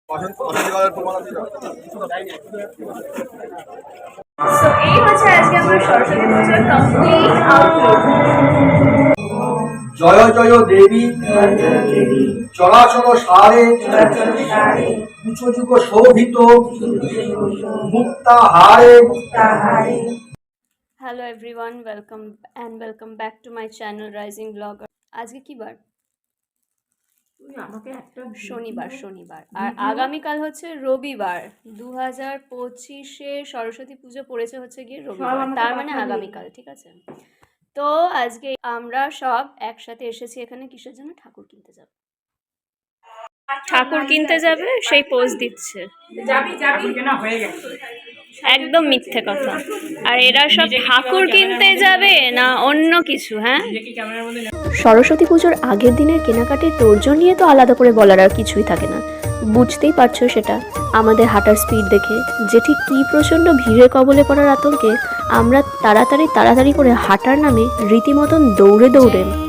So এই হচ্ছে আজকে আমার সরস্বতী পুজোর কমপ্লিট আউটলুক। জয় জয় দেবী চরাচর সারে উঁচু যুগ শোভিত মুক্তাহারে। Hello everyone, welcome back to my channel Rising Blogger. আজকে কি বার? শনিবার আর আগামীকাল হচ্ছে রবিবার। 2025-এ সরস্বতী পুজো পড়েছে হচ্ছে গিয়ে রবিবার, তার মানে আগামীকাল। ঠিক আছে, তো আজকে আমরা সব একসাথে এসেছি এখানে কিসের জন্য? ঠাকুর কিনতে যাবে সেই পোজ দিচ্ছে। একদম মিথ্যে কথা। আর এরা সব ঠাকুর কিনতে যাবে না অন্য কিছু? হ্যাঁ, সরস্বতী পুজোর আগের দিনের কেনাকাটির তোড়জোড় নিয়ে তো আলাদা করে বলার আর কিছুই থাকে না, বুঝতেই পারছো সেটা আমাদের হাঁটার স্পিড দেখে, যে ঠিক কী প্রচণ্ড ভিড়ে কবলে পড়ার আতঙ্কে আমরা তাড়াতাড়ি করে হাঁটার নামে রীতিমতন দৌড়ে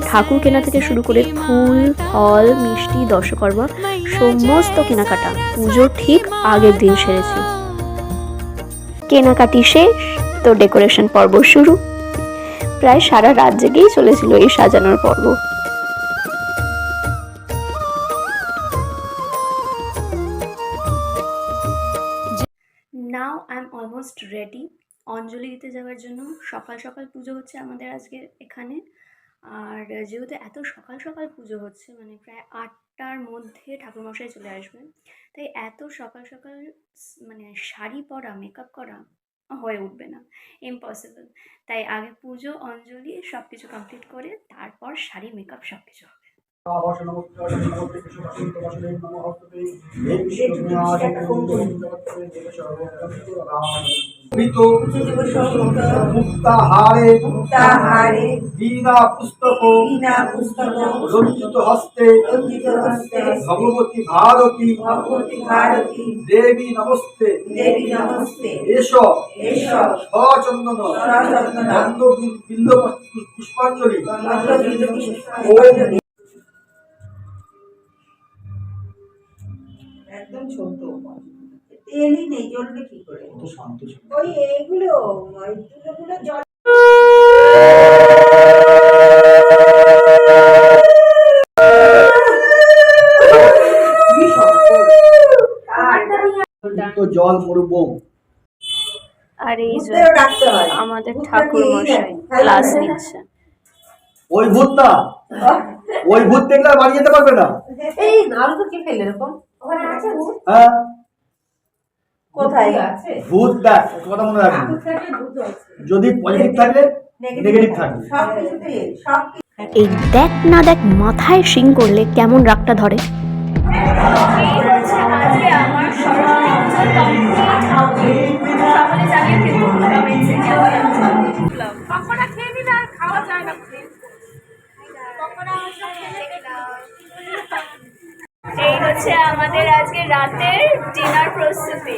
ঠাকুর কেনা থেকে শুরু করে ফুল ফল মিষ্টি দশকর্মা সমস্ত কেনাকাটা পুজোর ঠিক আগের দিন সেরেছি। কেনাকাটি শেষ তো ডেকোরেশন পর্ব শুরু। প্রায় সারা রাত জেগেই চলেছিল এই সাজানোর পর্ব। Now I am almost ready অঞ্জলি দিতে যাওয়ার জন্য। সকাল সকাল পুজো হচ্ছে আমাদের আজকে এখানে। আর যেহেতু এত সকাল সকাল পুজো হচ্ছে, মানে প্রায় 8টার মধ্যে ঠাকুরমশাই চলে আসবে, তাই এত সকাল সকাল মানে শাড়ি পরা মেকআপ করা হয়ে উঠবে না, ইম্পসিবল। তাই আগে পুজো অঞ্জলি সব কিছু কমপ্লিট করে তারপর শাড়ি মেকআপ সব কিছু হবে। মুক্তাহারে বীণা পুস্তক রঞ্জিত হস্তে ভগবতী ভারতী দেবী নমস্তে এস সচন্দন বন্ধ বিল্ল পুষ্পাঞ্জলি। একদম ছোট তেলই নেই, জ্বলবে কি করে? ওই এইগুলো জল জল মরুবম। আর এই যে আমাদের ঠাকুর মশাই ক্লাস নিচ্ছে। ওই ভূত দেখলে বাড়ি যেতে পারবে না। এই নাম তো কি ফেলে এরকম ওখানে আছে? হ্যাঁ, কোথায় আছে ভূত? দেখ কথা মনে রাখবি, যদি পজিটিভ থাকলে নেগেটিভ থাকবে। এই দেখ না দেখ মাথায় শিং করলে কেমন রাগটা ধরে। এই হচ্ছে আমাদের আজকে রাতের ডিনার প্রস্তুতি।